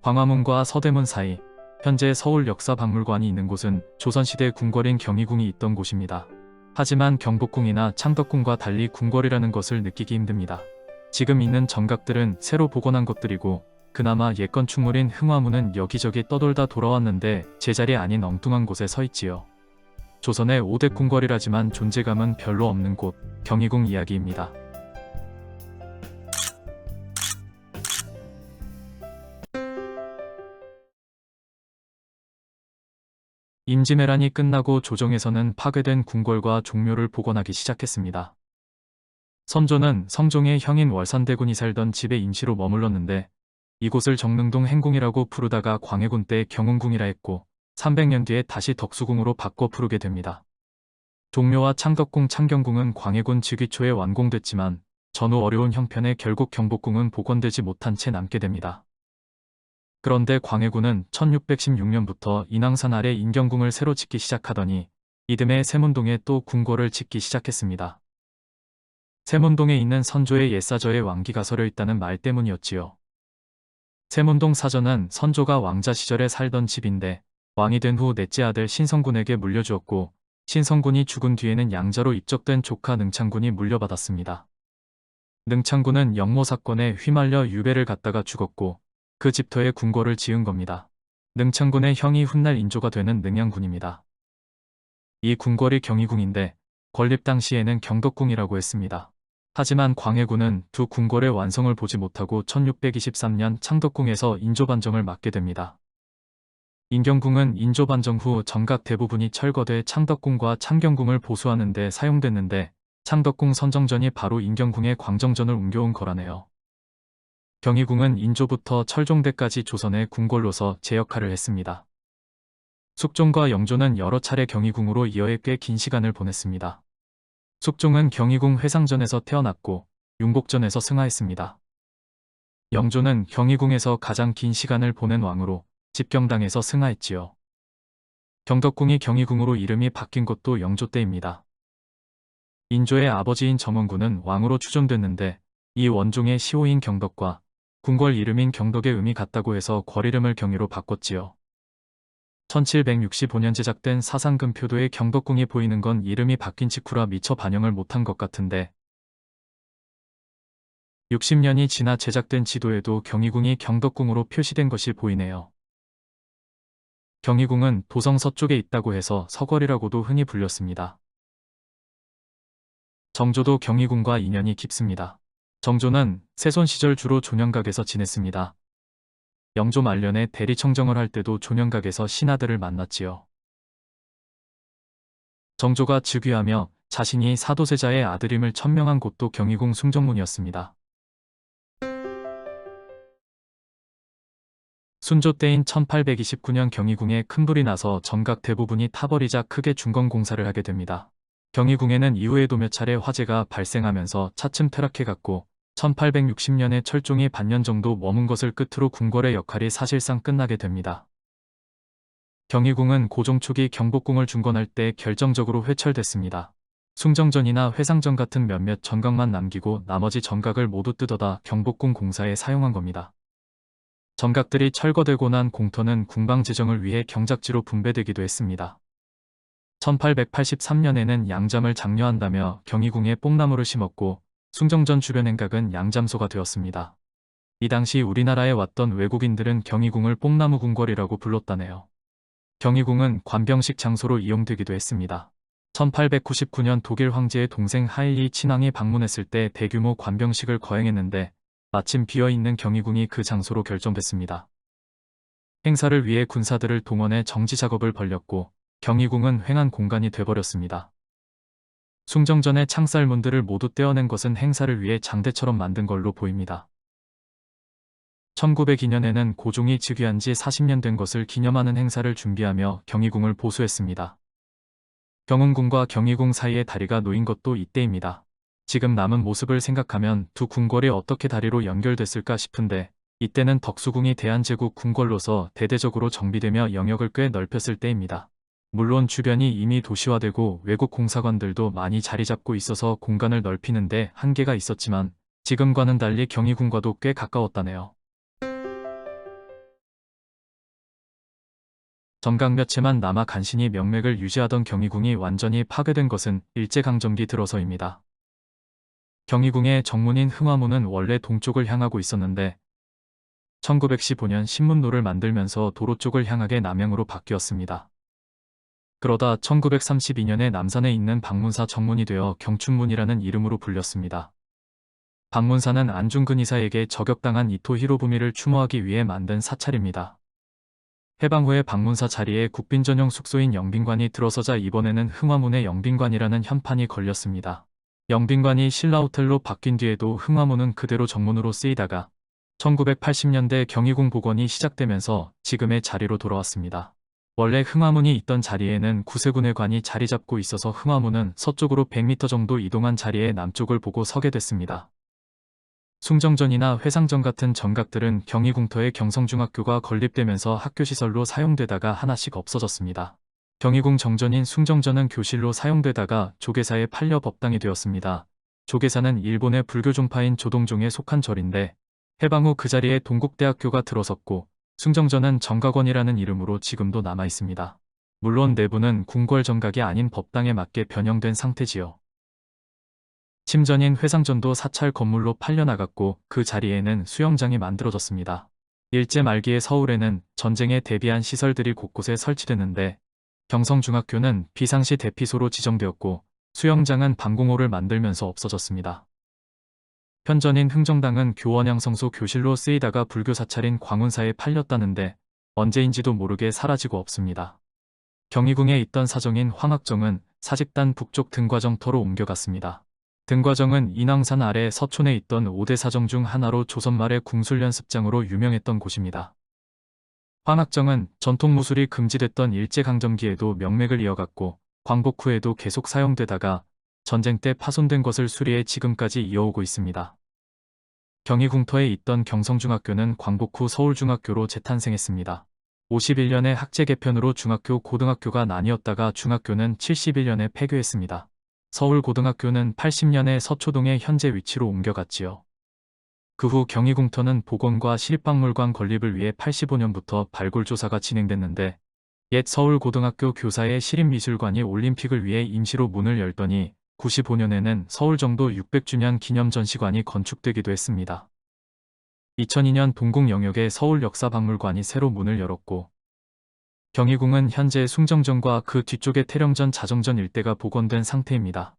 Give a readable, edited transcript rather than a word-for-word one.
광화문과 서대문 사이, 현재 서울역사박물관이 있는 곳은 조선시대 궁궐인 경희궁이 있던 곳입니다. 하지만 경복궁이나 창덕궁과 달리 궁궐이라는 것을 느끼기 힘듭니다. 지금 있는 정각들은 새로 복원한 것들이고 그나마 옛 건축물인 흥화문은 여기저기 떠돌다 돌아왔는데 제자리 아닌 엉뚱한 곳에 서 있지요. 조선의 5대 궁궐이라지만 존재감은 별로 없는 곳, 경희궁 이야기입니다. 임진왜란이 끝나고 조정에서는 파괴된 궁궐과 종묘를 복원하기 시작했습니다. 선조는 성종의 형인 월산대군이 살던 집에 임시로 머물렀는데 이곳을 정릉동 행궁이라고 부르다가 광해군 때 경운궁이라 했고 300년 뒤에 다시 덕수궁으로 바꿔 부르게 됩니다. 종묘와 창덕궁, 창경궁은 광해군 즉위 초에 완공됐지만 전후 어려운 형편에 결국 경복궁은 복원되지 못한 채 남게 됩니다. 그런데 광해군은 1616년부터 인왕산 아래 인경궁을 새로 짓기 시작하더니 이듬해 세문동에 또 궁궐을 짓기 시작했습니다. 세문동에 있는 선조의 옛사저에 왕기가 서려 있다는 말 때문이었지요. 세문동 사저는 선조가 왕자 시절에 살던 집인데 왕이 된 후 넷째 아들 신성군에게 물려주었고 신성군이 죽은 뒤에는 양자로 입적된 조카 능창군이 물려받았습니다. 능창군은 영모 사건에 휘말려 유배를 갔다가 죽었고 그 집터에 궁궐을 지은 겁니다. 능창군의 형이 훗날 인조가 되는 능양군입니다. 이 궁궐이 경희궁인데 건립 당시에는 경덕궁이라고 했습니다. 하지만 광해군은 두 궁궐의 완성을 보지 못하고 1623년 창덕궁에서 인조반정을 맡게 됩니다. 인경궁은 인조반정 후 정각 대부분이 철거돼 창덕궁과 창경궁을 보수하는 데 사용됐는데 창덕궁 선정전이 바로 인경궁의 광정전을 옮겨온 거라네요. 경희궁은 인조부터 철종대까지 조선의 궁궐로서 제 역할을 했습니다. 숙종과 영조는 여러 차례 경희궁으로 이어에 꽤 긴 시간을 보냈습니다. 숙종은 경희궁 회상전에서 태어났고 융복전에서 승하했습니다. 영조는 경희궁에서 가장 긴 시간을 보낸 왕으로 집경당에서 승하했지요. 경덕궁이 경희궁으로 이름이 바뀐 것도 영조 때입니다. 인조의 아버지인 정원군은 왕으로 추존됐는데 이 원종의 시호인 경덕과 궁궐 이름인 경덕의 음이 같다고 해서 궐 이름을 경희로 바꿨지요. 1765년 제작된 사상금표도에 경덕궁이 보이는 건 이름이 바뀐 직후라 미처 반영을 못한 것 같은데 60년이 지나 제작된 지도에도 경희궁이 경덕궁으로 표시된 것이 보이네요. 경희궁은 도성 서쪽에 있다고 해서 서궐이라고도 흔히 불렸습니다. 정조도 경희궁과 인연이 깊습니다. 정조는 세손 시절 주로 존영각에서 지냈습니다. 영조 말년에 대리청정을 할 때도 존영각에서 신하들을 만났지요. 정조가 즉위하며 자신이 사도세자의 아들임을 천명한 곳도 경희궁 숭정문이었습니다. 순조 때인 1829년 경희궁에 큰 불이 나서 정각 대부분이 타버리자 크게 중건공사를 하게 됩니다. 경희궁에는 이후에도 몇 차례 화재가 발생하면서 차츰 퇴락해갔고 1860년에 철종이 반년 정도 머문 것을 끝으로 궁궐의 역할이 사실상 끝나게 됩니다. 경희궁은 고종 초기 경복궁을 중건할 때 결정적으로 회철됐습니다. 숭정전이나 회상전 같은 몇몇 정각만 남기고 나머지 정각을 모두 뜯어다 경복궁 공사에 사용한 겁니다. 정각들이 철거되고 난 공터는 궁방 재정을 위해 경작지로 분배되기도 했습니다. 1883년에는 양잠을 장려한다며 경희궁에 뽕나무를 심었고 숭정전 주변 행각은 양잠소가 되었습니다. 이 당시 우리나라에 왔던 외국인들은 경희궁을 뽕나무 궁궐이라고 불렀다네요. 경희궁은 관병식 장소로 이용되기도 했습니다. 1899년 독일 황제의 동생 하일리 친왕이 방문했을 때 대규모 관병식을 거행했는데 마침 비어있는 경희궁이 그 장소로 결정됐습니다. 행사를 위해 군사들을 동원해 정지 작업을 벌였고 경희궁은 횡한 공간이 돼버렸습니다. 숭정전의 창살문들을 모두 떼어낸 것은 행사를 위해 장대처럼 만든 걸로 보입니다. 1902년에는 고종이 즉위한 지 40년 된 것을 기념하는 행사를 준비하며 경희궁을 보수했습니다. 경운궁과 경희궁 사이에 다리가 놓인 것도 이때입니다. 지금 남은 모습을 생각하면 두 궁궐이 어떻게 다리로 연결됐을까 싶은데 이때는 덕수궁이 대한제국 궁궐로서 대대적으로 정비되며 영역을 꽤 넓혔을 때입니다. 물론 주변이 이미 도시화되고 외국 공사관들도 많이 자리 잡고 있어서 공간을 넓히는데 한계가 있었지만 지금과는 달리 경희궁과도 꽤 가까웠다네요. 정각 몇 채만 남아 간신히 명맥을 유지하던 경희궁이 완전히 파괴된 것은 일제강점기 들어서입니다. 경희궁의 정문인 흥화문은 원래 동쪽을 향하고 있었는데 1915년 신문로를 만들면서 도로 쪽을 향하게 남향으로 바뀌었습니다. 그러다 1932년에 남산에 있는 방문사 정문이 되어 경춘문이라는 이름으로 불렸습니다. 방문사는 안중근 이사에게 저격당한 이토 히로부미를 추모하기 위해 만든 사찰입니다. 해방 후에 방문사 자리에 국빈 전용 숙소인 영빈관이 들어서자 이번에는 흥화문에 영빈관이라는 현판이 걸렸습니다. 영빈관이 신라호텔로 바뀐 뒤에도 흥화문은 그대로 정문으로 쓰이다가 1980년대 경희궁 복원이 시작되면서 지금의 자리로 돌아왔습니다. 원래 흥화문이 있던 자리에는 구세군의 관이 자리 잡고 있어서 흥화문은 서쪽으로 100m 정도 이동한 자리에 남쪽을 보고 서게 됐습니다. 숭정전이나 회상전 같은 전각들은 경희궁터에 경성중학교가 건립되면서 학교시설로 사용되다가 하나씩 없어졌습니다. 경희궁 정전인 숭정전은 교실로 사용되다가 조계사에 팔려 법당이 되었습니다. 조계사는 일본의 불교 종파인 조동종에 속한 절인데 해방 후 그 자리에 동국대학교가 들어섰고 숭정전은 정각원이라는 이름으로 지금도 남아 있습니다. 물론 내부는 궁궐 정각이 아닌 법당에 맞게 변형된 상태지요. 침전인 회상전도 사찰 건물로 팔려나갔고 그 자리에는 수영장이 만들어졌습니다. 일제 말기의 서울에는 전쟁에 대비한 시설들이 곳곳에 설치됐는데 경성중학교는 비상시 대피소로 지정되었고 수영장은 방공호를 만들면서 없어졌습니다. 현전인 흥정당은 교원양성소 교실로 쓰이다가 불교 사찰인 광운사에 팔렸다는데 언제인지도 모르게 사라지고 없습니다. 경희궁에 있던 사정인 황학정은 사직단 북쪽 등과정터로 옮겨갔습니다. 등과정은 인왕산 아래 서촌에 있던 5대 사정 중 하나로 조선 말의 궁술연습장으로 유명했던 곳입니다. 황학정은 전통무술이 금지됐던 일제강점기에도 명맥을 이어갔고 광복 후에도 계속 사용되다가 전쟁 때 파손된 것을 수리해 지금까지 이어오고 있습니다. 경희궁터에 있던 경성중학교는 광복 후 서울중학교로 재탄생했습니다. 51년에 학제 개편으로 중학교, 고등학교가 나뉘었다가 중학교는 71년에 폐교했습니다. 서울고등학교는 80년에 서초동의 현재 위치로 옮겨갔지요. 그 후 경희궁터는 복원과 시립박물관 건립을 위해 85년부터 발굴조사가 진행됐는데 옛 서울고등학교 교사의 시립미술관이 올림픽을 위해 임시로 문을 열더니 95년에는 서울정도 600주년 기념전시관이 건축되기도 했습니다. 2002년 동궁 영역에 서울역사박물관이 새로 문을 열었고 경희궁은 현재 숭정전과 그 뒤쪽의 태령전 자정전 일대가 복원된 상태입니다.